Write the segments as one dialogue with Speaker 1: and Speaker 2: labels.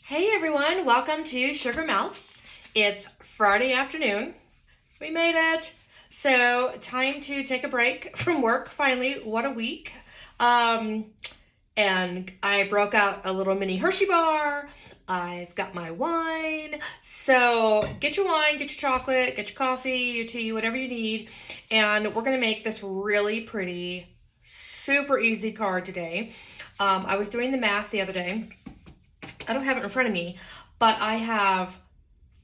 Speaker 1: Hey everyone, welcome to Sugar Melts. It's Friday afternoon. We made it. So, time to take a break from work finally. What a week. And I broke out a little mini Hershey bar. I've got my wine. So, get your wine, get your chocolate, get your coffee, your tea, whatever you need. And we're going to make this really pretty, super easy card today. I was doing the math the other day. I don't have it in front of me, but I have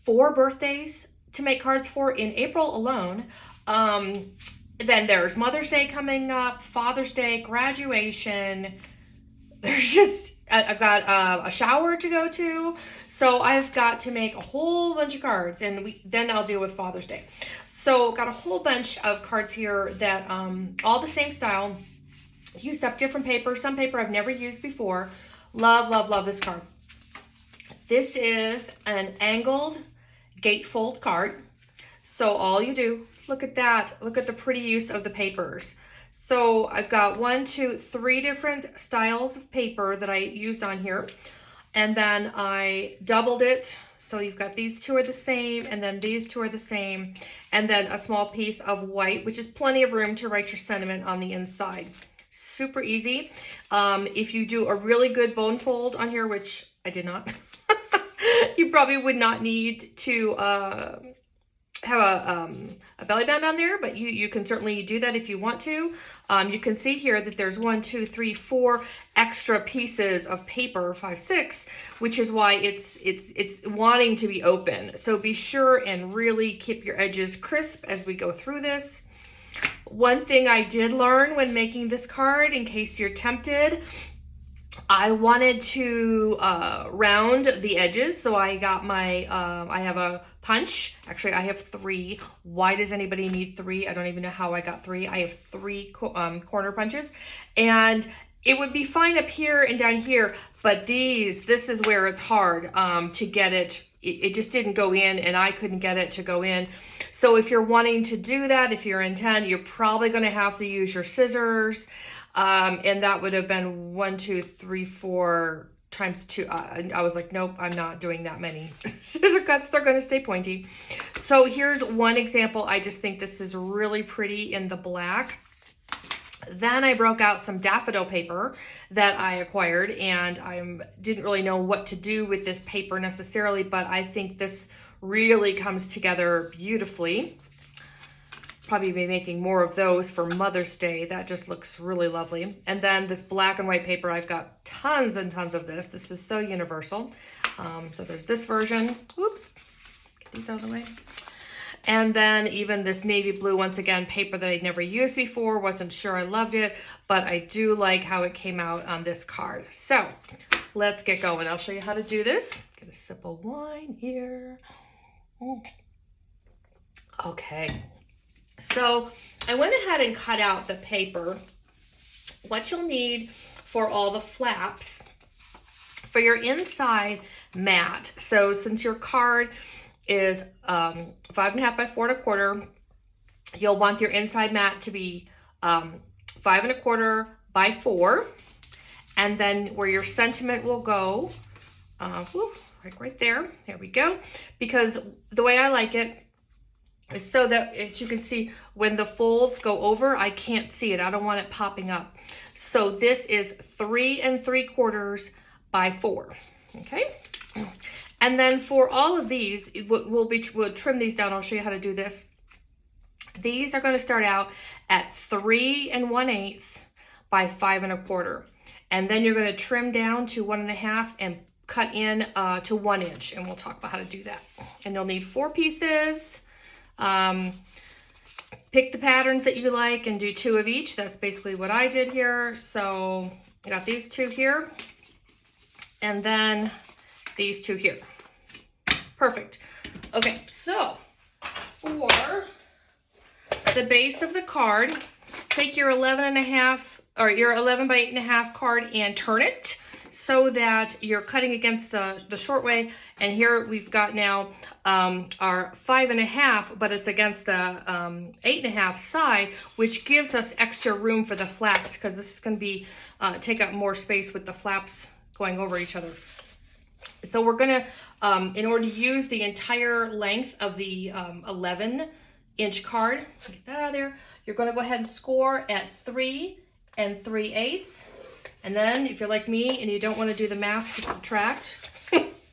Speaker 1: 4 birthdays to make cards for in April alone. Then there's Mother's Day coming up, Father's Day, graduation. I've got a shower to go to, so I've got to make a whole bunch of cards, and then I'll deal with Father's Day. So got a whole bunch of cards here that all the same style, used up different paper, some paper I've never used before. Love, love, love this card. This is an angled gatefold card. So all you do, look at that. Look at the pretty use of the papers. So I've got 3 different styles of paper that I used on here. And then I doubled it. So you've got these 2 are the same, and then these 2 are the same. And then a small piece of white, which is plenty of room to write your sentiment on the inside. Super easy. If you do a really good bone fold on here, which I did not, you probably would not need to have a belly band on there, but you can certainly do that if you want to. You can see here that there's 4 extra pieces of paper, 5, 6, which is why it's wanting to be open. So be sure and really keep your edges crisp as we go through this. One thing I did learn when making this card, in case you're tempted, I wanted to round the edges, so I got my, I have a punch. Actually, I have 3. Why does anybody need 3? I don't even know how I got 3. I have 3 corner punches, and it would be fine up here and down here, but this is where it's hard to get it. It just didn't go in, and I couldn't get it to go in. So if you're wanting to do that, if you're intent, you're probably going to have to use your scissors. And that would have been 1, 2, 3, 4 times 2. I was like, nope, I'm not doing that many scissor cuts. They're going to stay pointy. So here's one example. I just think this is really pretty in the black. Then I broke out some daffodil paper that I acquired, and I didn't really know what to do with this paper necessarily, but I think this really comes together beautifully. Probably be making more of those for Mother's Day. That just looks really lovely. And then this black and white paper, I've got tons and tons of this. This is so universal. So there's this version. Oops, get these out of the way. And then even this navy blue, once again, paper that I'd never used before. Wasn't sure I loved it, but I do like how it came out on this card. So let's get going. I'll show you how to do this. Get a sip of wine here. Okay. So I went ahead and cut out the paper. What you'll need for all the flaps for your inside mat. So since your card is 5.5 by 4 1/4, you'll want your inside mat to be 5 1/4 by 4, and then where your sentiment will go, right there. There we go. Because the way I like it is so that, as you can see, when the folds go over, I can't see it. I don't want it popping up. So this is 3 3/4 by 4. Okay. And then for all of these, we'll trim these down. I'll show you how to do this. These are going to start out at 3 1/8 by 5 1/4. And then you're going to trim down to 1 1/2 and cut in to 1 inch. And we'll talk about how to do that. And you'll need 4 pieces. Pick the patterns that you like and do 2 of each. That's basically what I did here. So I got these 2 here, and then these 2 here. Perfect. Okay, so for the base of the card, take your 11 1/2 or your 11 by 8 1/2 card and turn it so that you're cutting against the short way. And here we've got now our 5 1/2, but it's against the 8 1/2 side, which gives us extra room for the flaps, because this is going to be take up more space with the flaps going over each other. So we're gonna, in order to use the entire length of the 11-inch card, get that out of there, you're gonna go ahead and score at 3 3/8. And then if you're like me and you don't wanna do the math to subtract,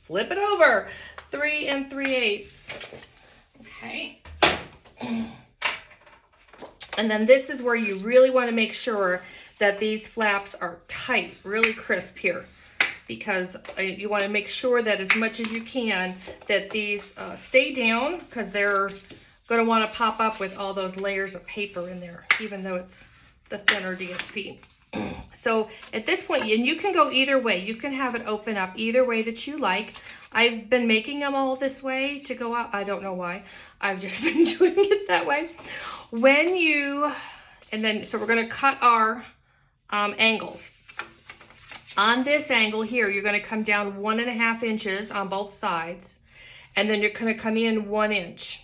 Speaker 1: flip it over, 3 3/8. Okay. And then this is where you really wanna make sure that these flaps are tight, really crisp here, because you want to make sure that as much as you can that these stay down, because they're going to want to pop up with all those layers of paper in there, even though it's the thinner DSP. So at this point, and you can go either way, you can have it open up either way that you like. I've been making them all this way to go out. I don't know why. I've just been doing it that way. When you, and then, so we're going to cut our angles. On this angle here, you're going to come down 1.5 inches on both sides, and then you're going to come in 1 inch.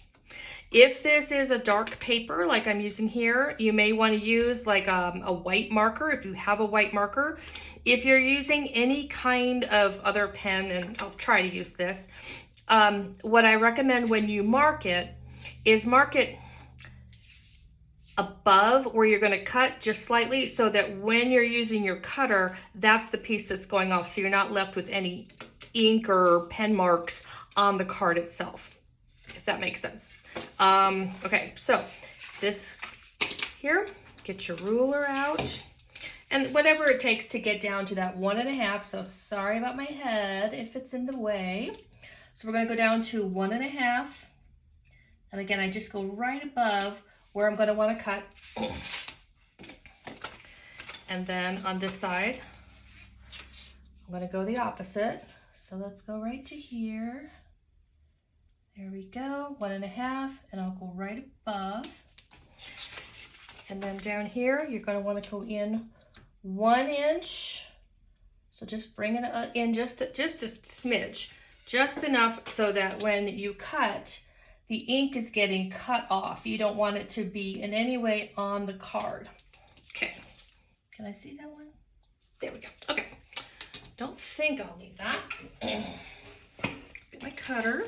Speaker 1: If this is a dark paper like I'm using here, you may want to use like a white marker if you have a white marker. If you're using any kind of other pen, and I'll try to use this, what I recommend when you mark it is mark it above where you're going to cut just slightly, so that when you're using your cutter, that's the piece that's going off, so you're not left with any ink or pen marks on the card itself, if that makes sense. Okay, so this here, get your ruler out, and whatever it takes to get down to that 1.5. So sorry about my head if it's in the way. So we're going to go down to 1.5, and again, I just go right above where I'm going to want to cut. And then on this side, I'm going to go the opposite. So let's go right to here. There we go, 1.5, and I'll go right above. And then down here, you're going to want to go in 1 inch. So just bring it in just a smidge, just enough so that when you cut, the ink is getting cut off. You don't want it to be in any way on the card. Okay, can I see that one? There we go, okay. Don't think I'll need that. Get my cutter.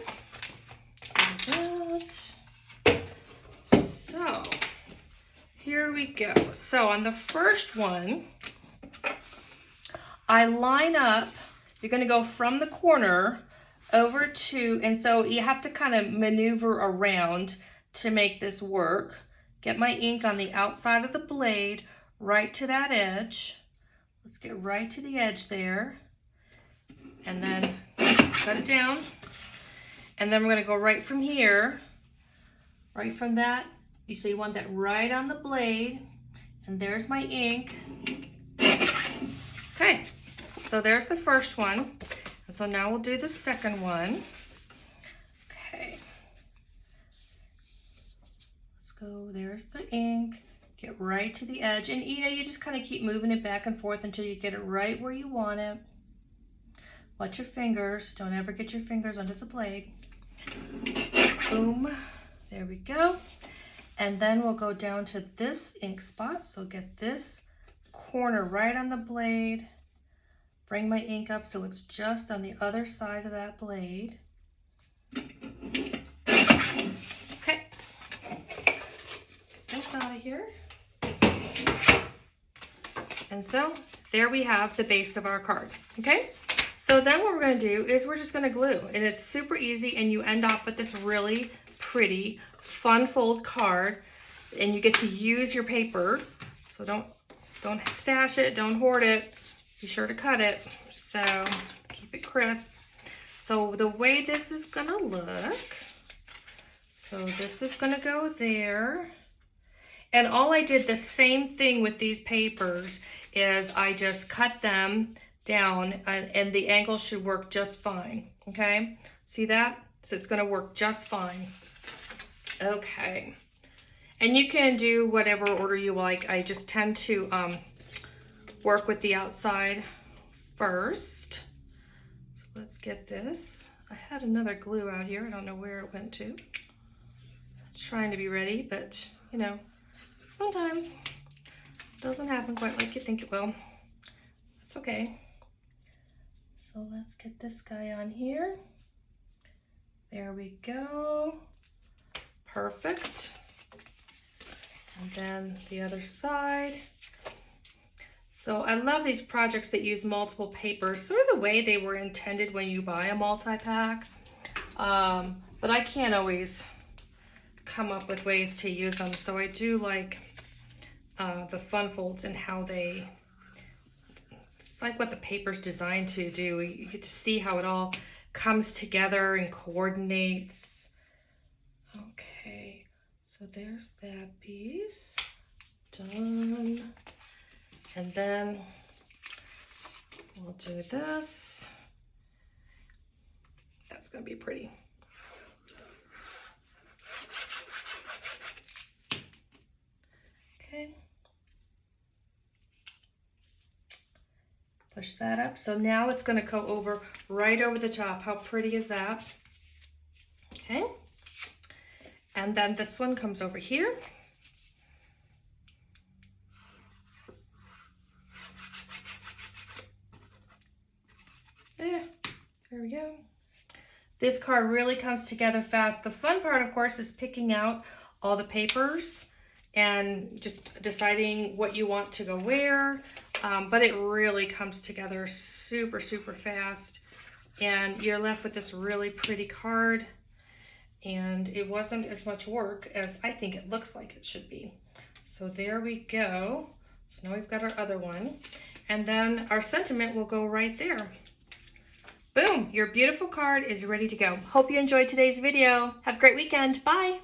Speaker 1: So, here we go. So on the first one, I line up, you're gonna go from the corner over to, and so you have to kind of maneuver around to make this work. Get my ink on the outside of the blade, right to that edge. Let's get right to the edge there. And then cut it down. And then we're gonna go right from here, right from that. So you want that right on the blade. And there's my ink. Okay, so there's the first one. And so now we'll do the second one. Okay. Let's go, there's the ink. Get right to the edge. And you just kind of keep moving it back and forth until you get it right where you want it. Watch your fingers. Don't ever get your fingers under the blade. Boom. There we go. And then we'll go down to this ink spot. So get this corner right on the blade. Bring my ink up so it's just on the other side of that blade. Okay. Get this out of here. And so there we have the base of our card. Okay. So then what we're going to do is we're just going to glue, and it's super easy, and you end up with this really pretty fun fold card, and you get to use your paper. So don't stash it, don't hoard it. Be sure to cut it, so keep it crisp. So the way this is gonna look, so this is gonna go there. And all I did the same thing with these papers is I just cut them down, and the angle should work just fine, okay? See that? So it's gonna work just fine. Okay. And you can do whatever order you like. I just tend to work with the outside first. So let's get this. I had another glue out here. I don't know where it went to. Trying to be ready, but you know, sometimes it doesn't happen quite like you think it will. That's okay. So let's get this guy on here. There we go. Perfect. And then the other side. So I love these projects that use multiple papers, sort of the way they were intended when you buy a multi-pack. But I can't always come up with ways to use them. So I do like the fun folds and how it's like what the paper's designed to do. You get to see how it all comes together and coordinates. Okay, so there's that piece done. And then we'll do this. That's gonna be pretty. Okay. Push that up. So now it's gonna go over right over the top. How pretty is that? Okay. And then this one comes over here. There we go. This card really comes together fast. The fun part, of course, is picking out all the papers and just deciding what you want to go where. But it really comes together super, super fast. And you're left with this really pretty card. And it wasn't as much work as I think it looks like it should be. So there we go. So now we've got our other one. And then our sentiment will go right there. Boom, your beautiful card is ready to go. Hope you enjoyed today's video. Have a great weekend. Bye.